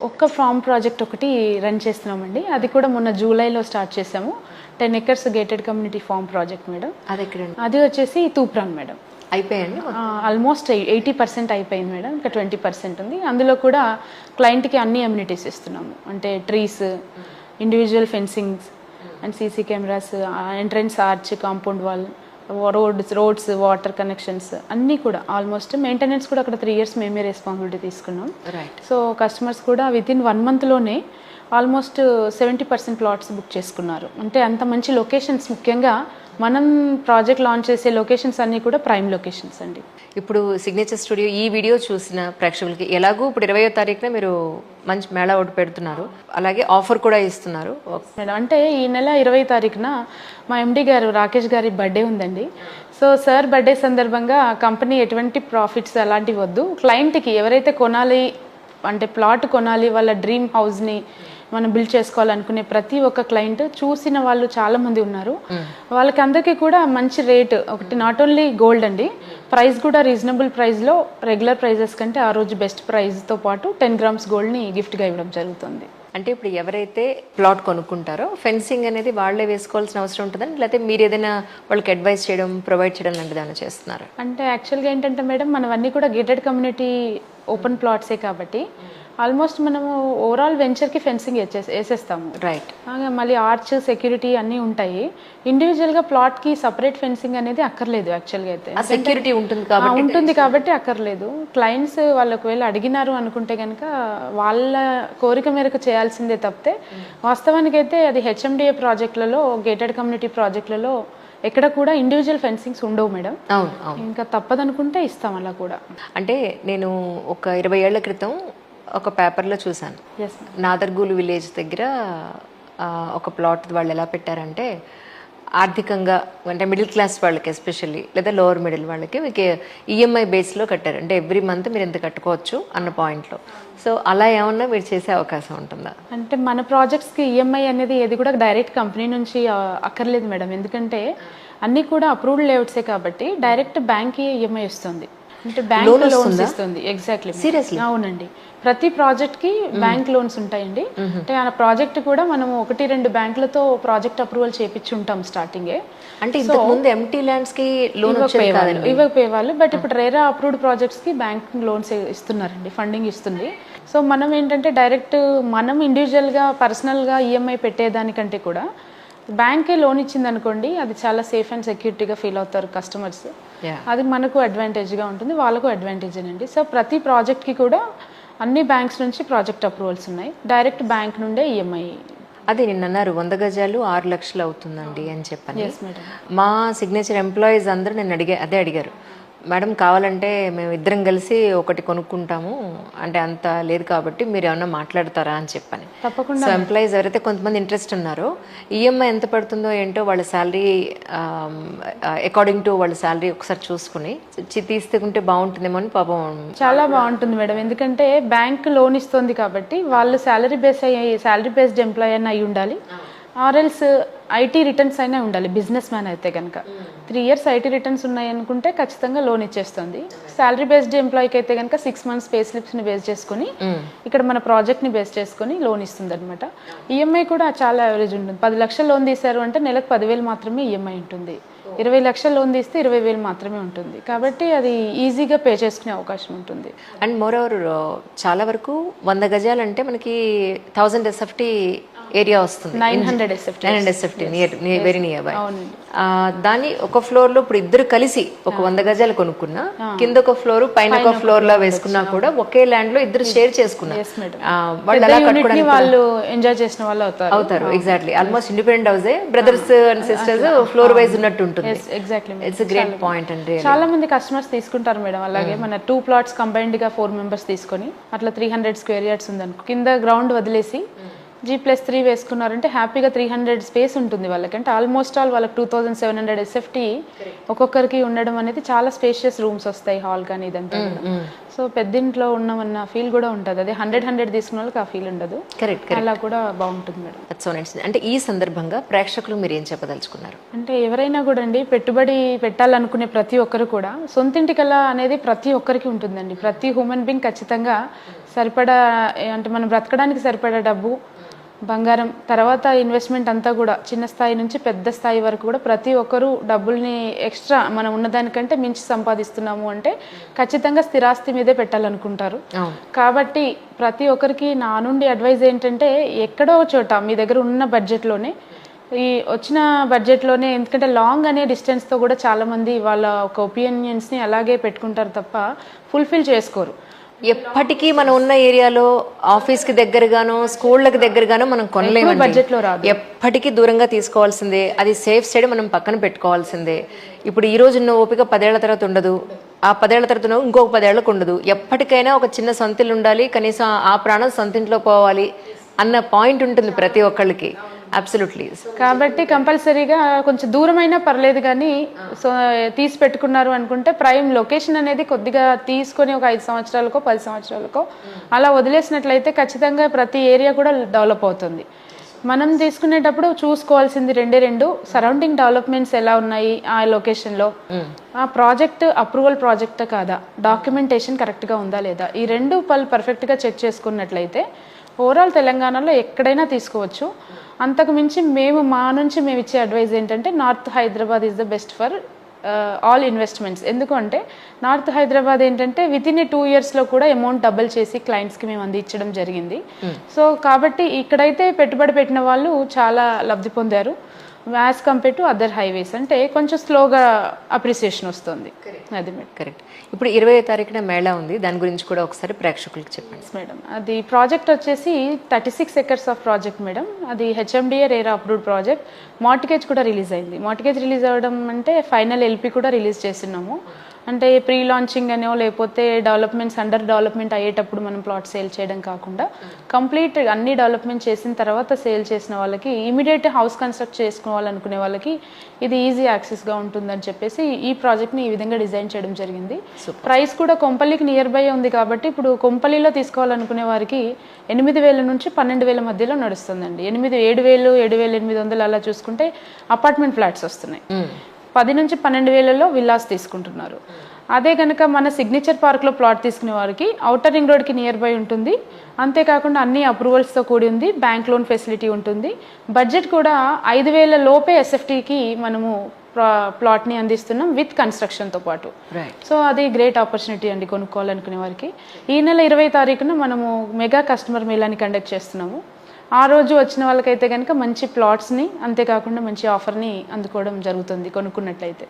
ఒక్క form project ఒకటి run చేస్తున్నామండి. అది కూడా మొన్న జూలైలో స్టార్ట్ చేసాము. 10 acres gated community farm project madam. అది ఎక్కడండి? అది వచ్చేసి తూప్రాన్ మేడం. అయిపోయాయండి? ఆల్మోస్ట్ 80% అయిపోయింది మేడం. ఇంకా 20% ఉంది. అందులో కూడా క్లయింట్కి అన్ని అమ్యూనిటీస్ ఇస్తున్నాము. అంటే trees, individual fencings and CC cameras, entrance arch, compound wall, roads, water connections అన్నీ కూడా ఆల్మోస్ట్. మెయింటెనెన్స్ కూడా అక్కడ 3 years మేమే రెస్పాన్సిబిలిటీ తీసుకున్నాం. సో కస్టమర్స్ కూడా వితిన్ 1 monthలోనే ఆల్మోస్ట్ 70% ప్లాట్స్ బుక్ చేసుకున్నారు. అంటే అంత మంచి లొకేషన్స్, ముఖ్యంగా మనం ప్రాజెక్ట్ లాంచ్ చేసే లొకేషన్స్ అన్నీ కూడా ప్రైమ్ లొకేషన్స్ అండి. ఇప్పుడు సిగ్నేచర్ స్టూడియో ఈ వీడియో చూసిన ప్రేక్షకులకి ఎలాగో ఇప్పుడు 20వ తారీఖున మీరు మంచి మేళా ఒకటి పెడుతున్నారు, అలాగే ఆఫర్ కూడా ఇస్తున్నారు మేడం. అంటే ఈ నెల 20వ తారీఖున మా ఎండి గారు రాకేష్ గారి బర్త్డే ఉందండి. సో సార్ బర్త్డే సందర్భంగా కంపెనీ ఎటువంటి ప్రాఫిట్స్ అలాంటివి వద్దు, క్లయింట్కి ఎవరైతే కొనాలి అంటే ప్లాట్ కొనాలి, వాళ్ళ డ్రీమ్ హౌస్ని మనం బిల్డ్ చేసుకోవాలనుకునే ప్రతి ఒక్క క్లయింట్ చూసిన వాళ్ళు చాలా మంది ఉన్నారు. వాళ్ళకి అందరికీ కూడా మంచి రేట్ ఒకటి, నాట్ ఓన్లీ గోల్డ్ అండి, ప్రైస్ కూడా రీజనబుల్ ప్రైస్లో రెగ్యులర్ ప్రైజెస్ కంటే ఆ రోజు బెస్ట్ ప్రైస్తో పాటు 10 grams గోల్డ్ని గిఫ్ట్గా ఇవ్వడం జరుగుతుంది. అంటే ఇప్పుడు ఎవరైతే ప్లాట్ కొనుక్కుంటారో ఫెన్సింగ్ అనేది వాళ్ళే వేసుకోవాల్సిన అవసరం ఉంటుందని, లేకపోతే మీరు ఏదైనా వాళ్ళకి అడ్వైస్ చేయడం, ప్రొవైడ్ చేయడం లాంటిది ఏమైనా చేస్తున్నారు? అంటే యాక్చువల్గా ఏంటంటే మేడం, మనవన్నీ కూడా గేటెడ్ కమ్యూనిటీ ఓపెన్ ప్లాట్సే కాబట్టి ఆల్మోస్ట్ మనము ఓవరాల్ వెంచర్కి ఫెన్సింగ్ వేసేస్తాము. రైట్. మళ్ళీ ఆర్చ్, సెక్యూరిటీ అన్నీ ఉంటాయి. ఇండివిజువల్గా ప్లాట్కి సపరేట్ ఫెన్సింగ్ అనేది అక్కర్లేదు. యాక్చువల్గా అయితే సెక్యూరిటీ ఉంటుంది కాబట్టి అక్కర్లేదు. క్లయింట్స్ వాళ్ళు ఒకవేళ అడిగినారు అనుకుంటే కనుక వాళ్ళ కోరిక మేరకు చేయాల్సిందే తప్పితే, వాస్తవానికి అయితే అది హెచ్ఎండిఏ ప్రాజెక్టులలో, గేటెడ్ కమ్యూనిటీ ప్రాజెక్టులలో ఎక్కడ కూడా ఇండివిజువల్ ఫెన్సింగ్స్ ఉండవు మేడం. ఇంకా తప్పదనుకుంటే ఇస్తాం అలా కూడా. అంటే నేను ఒక 20 ఏళ్ల క్రితం ఒక పేపర్లో చూశాను, నాదర్గూలు విలేజ్ దగ్గర ఒక ప్లాట్ వాళ్ళు ఎలా పెట్టారంటే, ఆర్థికంగా అంటే మిడిల్ క్లాస్ వాళ్ళకి ఎస్పెషల్లీ, లేదా లోవర్ మిడిల్ వాళ్ళకి మీకు ఈఎంఐ బేస్లో కట్టారు. అంటే ఎవ్రీ మంత్ మీరు ఎంత కట్టుకోవచ్చు అన్న పాయింట్లో. సో అలా ఏమన్నా మీరు చేసే అవకాశం ఉంటుందా? అంటే మన ప్రాజెక్ట్స్కి ఈఎంఐ అనేది ఏది కూడా డైరెక్ట్ కంపెనీ నుంచి అక్కర్లేదు మేడం. ఎందుకంటే అన్నీ కూడా అప్రూవ్డ్ లేఅవుట్సే కాబట్టి డైరెక్ట్ బ్యాంక్కి ఈఎంఐ వస్తుంది. అంటే బ్యాంక్ లోన్స్ ఇస్తుంది. ఎగ్జాక్ట్లీ. సీరియస్లీ? అవునండి. ప్రతి ప్రాజెక్ట్కి బ్యాంక్ లోన్స్ ఉంటాయండి. అంటే ఆ ప్రాజెక్ట్ కూడా మనం 1-2 బ్యాంకులతో ప్రాజెక్ట్ అప్రూవల్ చేయించి ఉంటాం స్టార్టింగే. అంటే ఇంతకుముందు ఎంటీ ల్యాండ్స్కి లోన్ ఇవ్వకపోయేవాళ్ళు, బట్ ఇప్పుడు రేరా అప్రూవ్డ్ ప్రాజెక్ట్స్కి బ్యాంక్ లోన్స్ ఇస్తున్నారండి, ఫండింగ్ ఇస్తుంది. సో మనం ఏంటంటే డైరెక్ట్ మనం ఇండివిజువల్గా పర్సనల్గా ఈఎంఐ పెట్టేదానికంటే కూడా బ్యాంకే లోన్ ఇచ్చింది అనుకోండి, అది చాలా సేఫ్ అండ్ సెక్యూరిటీగా ఫీల్ అవుతారు కస్టమర్స్. అది మనకు అడ్వాంటేజ్గా ఉంటుంది, వాళ్ళకు అడ్వాంటేజ్ అండి. సో ప్రతి ప్రాజెక్ట్కి కూడా అన్ని బ్యాంక్స్ నుంచి ప్రాజెక్ట్ అప్రూవల్స్ ఉన్నాయి. డైరెక్ట్ బ్యాంక్ నుండే ఈఎంఐ. అదే నిన్న అన్నారు 100 గజాలు 6 లక్షలు అవుతుందండి అని చెప్పని. మా సిగ్నేచర్ ఎంప్లాయీస్ అందరూ నన్ను అడిగారు, మేడం కావాలంటే మేము ఇద్దరం కలిసి ఒకటి కొనుక్కుంటాము, అంటే అంత లేదు కాబట్టి మీరు ఏమన్నా మాట్లాడతారా అని చెప్పని. తప్పకుండా. సో ఎంప్లాయీస్ ఎవరైతే కొంతమంది ఇంట్రెస్ట్ ఉన్నారో, ఈఎంఐ ఎంత పడుతుందో ఏంటో వాళ్ళ శాలరీ అకార్డింగ్ టు వాళ్ళ శాలరీ ఒకసారి చూసుకుని తీసుకుంటే బాగుంటుందేమో అని. పాపం చాలా బాగుంటుంది మేడం, ఎందుకంటే బ్యాంక్ లోన్ ఇస్తుంది కాబట్టి వాళ్ళు శాలరీ బేస్డ్ ఎంప్లాయీ అయి ఉండాలి, ఆర్ఎల్స్ ఐటీ రిటర్న్స్ అయినా ఉండాలి. బిజినెస్ మ్యాన్ అయితే కనుక 3 years ఐటీ రిటర్న్స్ ఉన్నాయి అనుకుంటే ఖచ్చితంగా లోన్ ఇచ్చేస్తుంది. శాలరీ బేస్డ్ ఎంప్లాయీకి అయితే కనుక 6 months పే స్లిప్స్ని బేస్ చేసుకుని ఇక్కడ మన ప్రాజెక్ట్ని బేస్ చేసుకుని లోన్ ఇస్తుంది అనమాట. ఈఎంఐ కూడా చాలా యావరేజ్ ఉంటుంది. 10 లక్షలు లోన్ తీశారు అంటే నెలకు 10,000 మాత్రమే ఈఎంఐ ఉంటుంది. 20 లక్షలు లోన్ తీస్తే 20,000 మాత్రమే ఉంటుంది. కాబట్టి అది ఈజీగా పే చేసుకునే అవకాశం ఉంటుంది. అండ్ మోర్ ఓవర్ చాలా వరకు 100 గజాలు అంటే మనకి 1000 SFT ఏరియా వస్తుంది. 900 SFT వెరీ నియర్ బై. దాని ఒక ఫ్లోర్ లో ఇప్పుడు ఇద్దరు కలిసి ఒక 100 గజాలు కొనుక్కున్నా, కింద ఒక ఫ్లోర్ పైన ఒక ఫ్లోర్ లా వేసుకున్నా కూడా ఒకే ల్యాండ్ లో ఇద్దరు షేర్ చేసుకున్నారు. వాళ్ళు ఎంజాయ్ చేసిన వాళ్ళు అవుతారు. Exactly. Almost independent house, brothers and sisters floor wise ఉన్నట్టు ఉంటుంది. ఇట్స్ గ్రేట్ పాయింట్ అండి. చాలా మంది కస్టమర్స్ తీసుకుంటారు మేడం. అలాగే మన 2 plots కంబైన్డ్ గా 4 members తీసుకొని అట్లా 300 square yards ఉందనుకో, కింద గ్రౌండ్ వదిలేసి G+3 వేసుకున్నారంటే హ్యాపీగా 300 స్పేస్ ఉంటుంది వాళ్ళకి. అంటే ఆల్మోస్ట్ ఆల్ వాళ్ళకి 2700 SFT ఒక్కొక్కరికి ఉండడం అనేది చాలా స్పేషియస్ రూమ్స్ వస్తాయి, హాల్ కానీ ఇదంతా. సో పెద్దింట్లో ఉన్నామన్న ఫీల్ కూడా ఉంటుంది. అదే 100 తీసుకున్న వాళ్ళకి ఆ ఫీల్ ఉండదు. కరెక్ట్. అలా కూడా బాగుంటుంది మేడం. అంటే ఈ సందర్భంగా ప్రేక్షకులు మీరు ఏం చెప్పదలుచుకున్నారు? అంటే ఎవరైనా కూడా అండి, పెట్టుబడి పెట్టాలనుకునే ప్రతి ఒక్కరు కూడా సొంతింటి కళ అనేది ప్రతి ఒక్కరికి ఉంటుందండి. ప్రతి హ్యూమన్ బీయింగ్ ఖచ్చితంగా సరిపడా అంటే మనం బ్రతకడానికి సరిపడా డబ్బు, బంగారం, తర్వాత ఇన్వెస్ట్మెంట్ అంతా కూడా చిన్న స్థాయి నుంచి పెద్ద స్థాయి వరకు కూడా ప్రతి ఒక్కరూ డబ్బుల్ని ఎక్స్ట్రా మనం ఉన్నదానికంటే మించి సంపాదిస్తున్నాము అంటే ఖచ్చితంగా స్థిరాస్తి మీదే పెట్టాలనుకుంటారు. కాబట్టి ప్రతి ఒక్కరికి నా నుండి అడ్వైజ్ ఏంటంటే ఎక్కడో చోట మీ దగ్గర ఉన్న బడ్జెట్లోనే, ఈ వచ్చిన బడ్జెట్లోనే, ఎందుకంటే లాంగ్ అనే డిస్టెన్స్తో కూడా చాలామంది వాళ్ళ ఒక ఒపీనియన్స్ని అలాగే పెట్టుకుంటారు తప్ప ఫుల్ఫిల్ చేసుకోరు. ఎప్పటికీ మనం ఉన్న ఏరియాలో ఆఫీస్కి దగ్గరగానో స్కూళ్ళకి దగ్గరగానో మనం కొనలేము, బడ్జెట్లో రాదు. ఎప్పటికీ దూరంగా తీసుకోవాల్సిందే, అది సేఫ్ సైడ్ మనం పక్కన పెట్టుకోవాల్సిందే. ఇప్పుడు ఈ రోజు ఉన్న ఓపిక 10 ఏళ్ల తర్వాత ఉండదు, ఆ 10 ఏళ్ల తర్వాత ఇంకొక 10 ఏళ్లకు ఉండదు. ఎప్పటికైనా ఒక చిన్న సొంతిల్లు ఉండాలి, కనీసం ఆ ప్రాణం సొంతింట్లో పోవాలి అన్న పాయింట్ ఉంటుంది ప్రతి ఒక్కళ్ళకి. అబ్సల్యూట్లీ. కాబట్టి కంపల్సరీగా కొంచెం దూరమైనా పర్లేదు కానీ సో తీసి పెట్టుకున్నారు అనుకుంటే ప్రైమ్ లొకేషన్ అనేది కొద్దిగా తీసుకొని ఒక 5 సంవత్సరాలకో 10 సంవత్సరాలకో అలా వదిలేసినట్లయితే ఖచ్చితంగా ప్రతి ఏరియా కూడా డెవలప్ అవుతుంది. మనం తీసుకునేటప్పుడు చూసుకోవాల్సింది రెండు సరౌండింగ్ డెవలప్మెంట్స్ ఎలా ఉన్నాయి ఆ లొకేషన్లో, ఆ ప్రాజెక్ట్ అప్రూవల్ ప్రాజెక్ట్ కాదా, డాక్యుమెంటేషన్ కరెక్ట్గా ఉందా లేదా, ఈ రెండు పర్ఫెక్ట్గా చెక్ చేసుకున్నట్లయితే ఓవరాల్ తెలంగాణలో ఎక్కడైనా తీసుకోవచ్చు. అంతకు మించి మా నుంచి మేము ఇచ్చే అడ్వైజ్ ఏంటంటే north Hyderabad is the best for all investments. ఎందుకంటే నార్త్ హైదరాబాద్ ఏంటంటే వితిన్ 2 yearsలో కూడా అమౌంట్ డబుల్ చేసి క్లయింట్స్కి మేము అందించడం జరిగింది. సో కాబట్టి ఇక్కడైతే పెట్టుబడి పెట్టిన వాళ్ళు చాలా లబ్ధి పొందారు as compare to other highways. అంటే కొంచెం స్లోగా అప్రిసియేషన్ వస్తుంది. అది మేడం. కరెక్ట్. ఇప్పుడు 20వ తారీఖున మేళా ఉంది, దాని గురించి కూడా ఒకసారి ప్రేక్షకులకు చెప్పండి. మేడం అది ప్రాజెక్ట్ వచ్చేసి 36 acres ఆఫ్ ప్రాజెక్ట్ మేడం. అది HMDA RERA approved project. Mortgage కూడా రిలీజ్ అయింది. మార్టిగేజ్ రిలీజ్ అవ్వడం అంటే ఫైనల్ ఎల్పి కూడా రిలీజ్ చేస్తున్నాము. అంటే ప్రీ లాంచింగ్ అనో లేకపోతే డెవలప్మెంట్స్ అండర్ డెవలప్మెంట్ అయ్యేటప్పుడు మనం ప్లాట్ సేల్ చేయడం కాకుండా కంప్లీట్ అన్ని డెవలప్మెంట్ చేసిన తర్వాత సేల్ చేసిన వాళ్ళకి ఇమీడియట్ హౌస్ కన్స్ట్రక్ట్ చేసుకోవాలనుకునే వాళ్ళకి ఇది ఈజీ యాక్సెస్గా ఉంటుందని చెప్పేసి ఈ ప్రాజెక్ట్ని ఈ విధంగా డిజైన్ చేయడం జరిగింది. ప్రైస్ కూడా కొంపల్లికి నియర్ బై ఉంది కాబట్టి ఇప్పుడు కొంపల్లిలో తీసుకోవాలనుకునే వారికి 8,000 నుంచి 12,000 మధ్యలో నడుస్తుందండి. 7,000, 7,800 అలా చూసుకుంటే అపార్ట్మెంట్ ఫ్లాట్స్ వస్తున్నాయి. 10 నుంచి 12,000లో విల్లాస్ తీసుకుంటున్నారు. అదే కనుక మన సిగ్నేచర్ పార్క్లో ప్లాట్ తీసుకునే వారికి ఔటర్ రింగ్ రోడ్కి నియర్ బై ఉంటుంది. అంతేకాకుండా అన్ని అప్రూవల్స్తో కూడి ఉంది, బ్యాంక్ లోన్ ఫెసిలిటీ ఉంటుంది. బడ్జెట్ కూడా 5,000 లోపే ఎస్ఎఫ్టీకి మనము ప్లాట్ని అందిస్తున్నాం విత్ కన్స్ట్రక్షన్తో పాటు. సో అది గ్రేట్ ఆపర్చునిటీ అండి కొనుక్కోవాలనుకునే వారికి. ఈ నెల 20వ తారీఖున మనము మెగా కస్టమర్ మేళాని కండక్ట్ చేస్తున్నాము. ఆ రోజు వచ్చిన వాళ్ళకైతే కనుక మంచి ప్లాట్స్ని అంతేకాకుండా మంచి ఆఫర్ని అందుకోవడం జరుగుతుంది కొనుక్కున్నట్లయితే.